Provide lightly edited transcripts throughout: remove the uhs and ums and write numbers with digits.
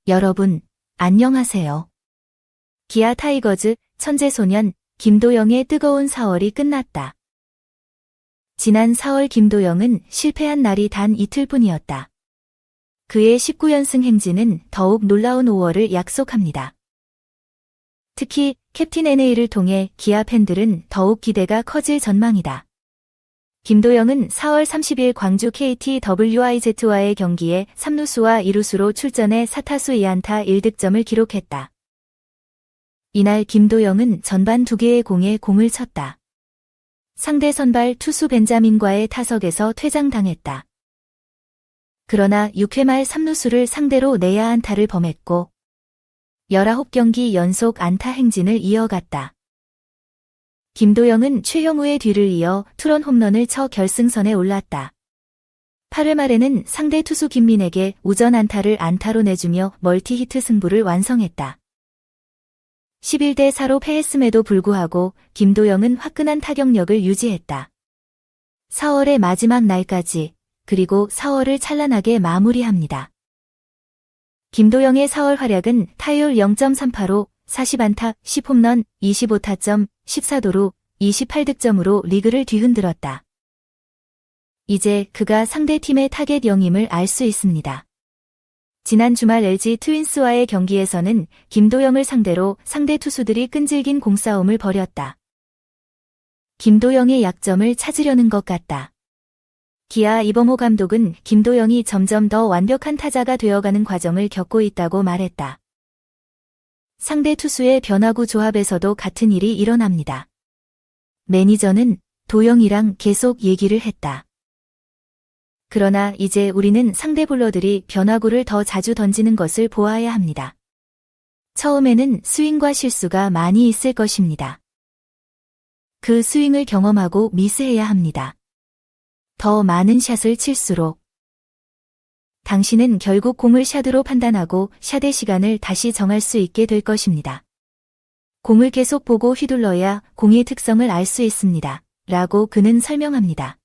여러분, 안녕하세요. 기아 타이거즈 천재소년 김도영의 뜨거운 4월이 끝났다. 지난 4월 김도영은 실패한 날이 단 이틀뿐이었다. 그의 19연승 행진은 더욱 놀라운 5월을 약속합니다. 특히 캡틴 NA를 통해 기아 팬들은 더욱 기대가 커질 전망이다. 김도영은 4월 30일 광주 KTWIZ와의 경기에 3루수와 2루수로 출전해 4타수 2안타 1득점을 기록했다. 이날 김도영은 전반 2개의 공에 공을 쳤다. 상대 선발 투수 벤자민과의 타석에서 퇴장당했다. 그러나 6회 말 3루수를 상대로 내야 안타를 범했고 19경기 연속 안타 행진을 이어갔다. 김도영은 최형우의 뒤를 이어 투런 홈런을 쳐 결승선에 올랐다. 8회 말에는 상대 투수 김민에게 우전 안타를 안타로 내주며 멀티히트 승부를 완성했다. 11대 4로 패했음에도 불구하고 김도영은 화끈한 타격력을 유지했다. 4월의 마지막 날까지 그리고 4월을 찬란하게 마무리합니다. 김도영의 4월 활약은 타율 0.38호, 40안타, 10홈런, 25타점, 14도루, 28득점으로 리그를 뒤흔들었다. 이제 그가 상대팀의 타겟 영임을 알 수 있습니다. 지난 주말 LG 트윈스와의 경기에서는 김도영을 상대로 상대 투수들이 끈질긴 공싸움을 벌였다. 김도영의 약점을 찾으려는 것 같다. 기아 이범호 감독은 김도영이 점점 더 완벽한 타자가 되어가는 과정을 겪고 있다고 말했다. 상대 투수의 변화구 조합에서도 같은 일이 일어납니다. 매니저는 도영이랑 계속 얘기를 했다. 그러나 이제 우리는 상대 볼러들이 변화구를 더 자주 던지는 것을 보아야 합니다. 처음에는 스윙과 실수가 많이 있을 것입니다. 그 스윙을 경험하고 미스해야 합니다. 더 많은 샷을 칠수록 당신은 결국 공을 샷으로 판단하고 샷의 시간을 다시 정할 수 있게 될 것입니다. 공을 계속 보고 휘둘러야 공의 특성을 알 수 있습니다. 라고 그는 설명합니다.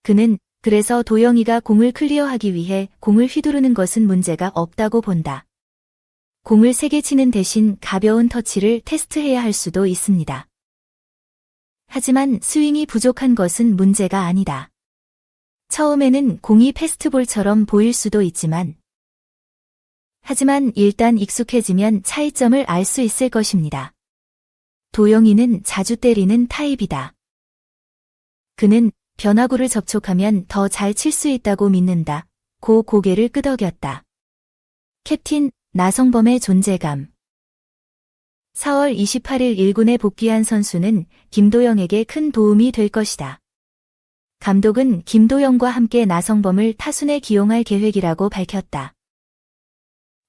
그는 그래서 도영이가 공을 클리어하기 위해 공을 휘두르는 것은 문제가 없다고 본다. 공을 세게 치는 대신 가벼운 터치를 테스트해야 할 수도 있습니다. 하지만 스윙이 부족한 것은 문제가 아니다. 처음에는 공이 패스트볼처럼 보일 수도 있지만 하지만 일단 익숙해지면 차이점을 알 수 있을 것입니다. 도영이는 자주 때리는 타입이다. 그는 변화구를 접촉하면 더 잘 칠 수 있다고 믿는다. 고 고개를 끄덕였다. 캡틴 나성범의 존재감. 4월 28일 1군에 복귀한 선수는 김도영에게 큰 도움이 될 것이다. 감독은 김도영과 함께 나성범을 타순에 기용할 계획이라고 밝혔다.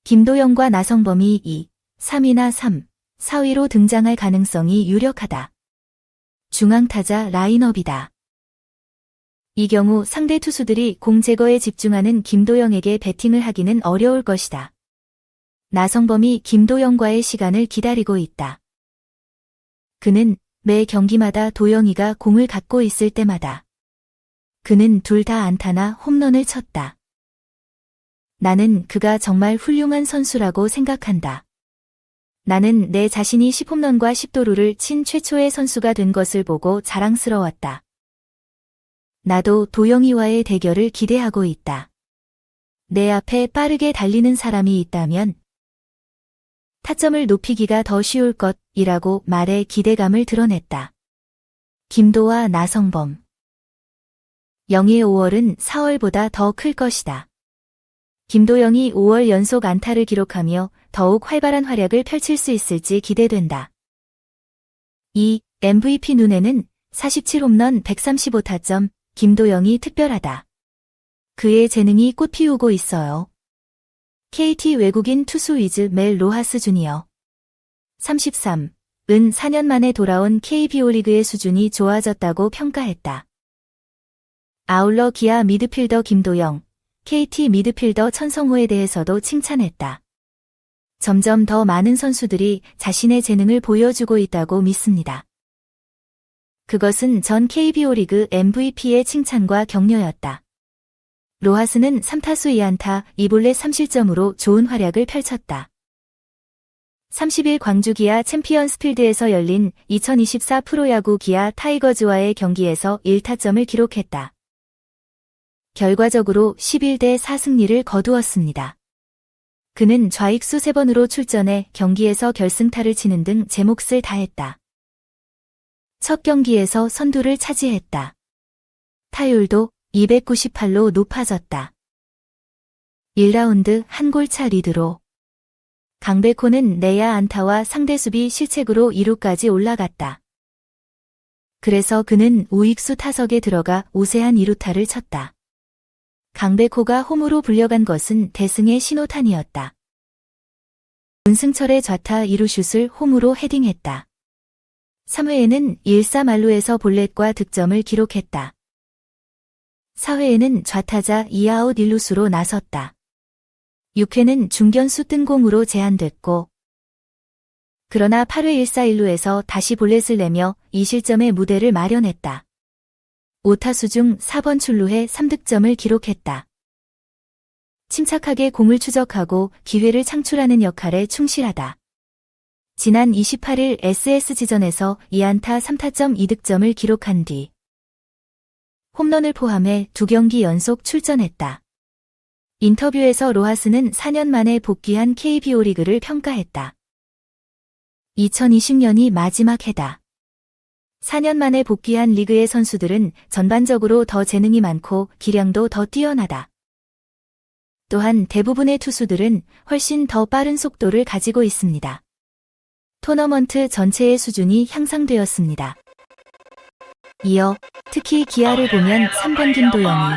김도영과 나성범이 2, 3이나 3, 4위로 등장할 가능성이 유력하다. 중앙타자 라인업이다. 이 경우 상대 투수들이 공 제거에 집중하는 김도영에게 배팅을 하기는 어려울 것이다. 나성범이 김도영과의 시간을 기다리고 있다. 그는 매 경기마다 도영이가 공을 갖고 있을 때마다 그는 둘 다 안타나 홈런을 쳤다. 나는 그가 정말 훌륭한 선수라고 생각한다. 나는 내 자신이 10홈런과 10도루를 친 최초의 선수가 된 것을 보고 자랑스러웠다. 나도 도영이와의 대결을 기대하고 있다. 내 앞에 빠르게 달리는 사람이 있다면 타점을 높이기가 더 쉬울 것이라고 말해 기대감을 드러냈다. 김도와 나성범. 영희의 5월은 4월보다 더 클 것이다. 김도영이 5월 연속 안타를 기록하며 더욱 활발한 활약을 펼칠 수 있을지 기대된다. 2. MVP 눈에는 47홈런 135타점, 김도영이 특별하다. 그의 재능이 꽃피우고 있어요. KT 외국인 투수 위즈 멜 로하스 주니어. 33. 은 4년 만에 돌아온 KBO 리그의 수준이 좋아졌다고 평가했다. 아울러 기아 미드필더 김도영, KT 미드필더 천성호에 대해서도 칭찬했다. 점점 더 많은 선수들이 자신의 재능을 보여주고 있다고 믿습니다. 그것은 전 KBO 리그 MVP의 칭찬과 격려였다. 로하스는 3타수 2안타 2볼넷 3실점으로 좋은 활약을 펼쳤다. 30일 광주 기아 챔피언스필드에서 열린 2024 프로야구 기아 타이거즈와의 경기에서 1타점을 기록했다. 결과적으로 11대 4 승리를 거두었습니다. 그는 좌익수 3번으로 출전해 경기에서 결승타를 치는 등 제 몫을 다했다. 첫 경기에서 선두를 차지했다. 타율도 298로 높아졌다. 1라운드 한 골차 리드로 강백호는 내야 안타와 상대 수비 실책으로 2루까지 올라갔다. 그래서 그는 우익수 타석에 들어가 우세한 2루타를 쳤다. 강백호가 홈으로 불려간 것은 대승의 신호탄이었다. 문승철의 좌타 2루슛을 홈으로 헤딩했다. 3회에는 1-3말루에서 볼넷과 득점을 기록했다. 4회에는 좌타자 2아웃 1루수로 나섰다. 6회는 중견수 뜬공으로 제한됐고 그러나 8회 1-4-1루에서 다시 볼넷을 내며 2실점의 무대를 마련했다. 5타수 중 4번 출루해 3득점을 기록했다. 침착하게 공을 추적하고 기회를 창출하는 역할에 충실하다. 지난 28일 SSG전에서 2안타 3타점 2득점을 기록한 뒤 홈런을 포함해 2경기 연속 출전했다. 인터뷰에서 로하스는 4년 만에 복귀한 KBO 리그를 평가했다. 2020년이 마지막 해다. 4년 만에 복귀한 리그의 선수들은 전반적으로 더 재능이 많고 기량도 더 뛰어나다. 또한 대부분의 투수들은 훨씬 더 빠른 속도를 가지고 있습니다. 토너먼트 전체의 수준이 향상되었습니다. 이어 특히 기아를 보면 3번 김도영이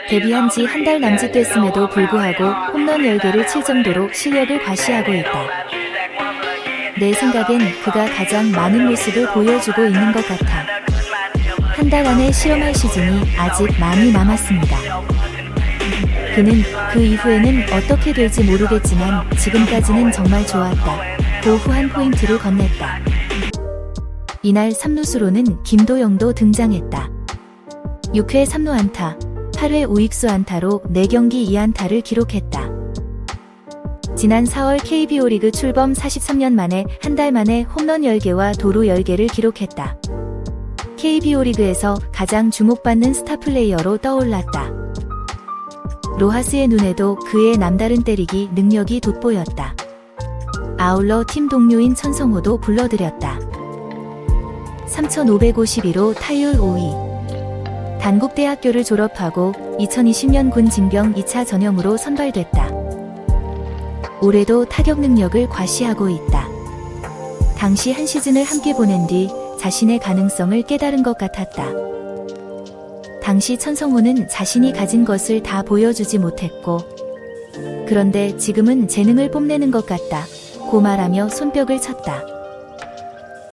데뷔한 지 한 달 남짓 됐음에도 불구하고 홈런 10개를 칠 정도로 실력을 과시하고 있다. 내 생각엔 그가 가장 많은 모습을 보여주고 있는 것 같아. 한 달 안에 실험할 시즌이 아직 많이 남았습니다. 그는 그 이후에는 어떻게 될지 모르겠지만 지금까지는 정말 좋았다. 고 후한 포인트를 건넸다. 이날 3루수로는 김도영도 등장했다. 6회 3루 안타, 8회 우익수 안타로 4경기 2안타를 기록했다. 지난 4월 KBO 리그 출범 43년 만에 한 달 만에 홈런 10개와 도루 10개를 기록했다. KBO 리그에서 가장 주목받는 스타 플레이어로 떠올랐다. 로하스의 눈에도 그의 남다른 때리기 능력이 돋보였다. 아울러 팀 동료인 천성호도 불러들였다. 3,552로 타율 5위. 단국대학교를 졸업하고 2020년 군 징병 2차 전형으로 선발됐다. 올해도 타격 능력을 과시하고 있다. 당시 한 시즌을 함께 보낸 뒤 자신의 가능성을 깨달은 것 같았다. 당시 천성호는 자신이 가진 것을 다 보여주지 못했고 그런데 지금은 재능을 뽐내는 것 같다 고 말하며 손뼉을 쳤다.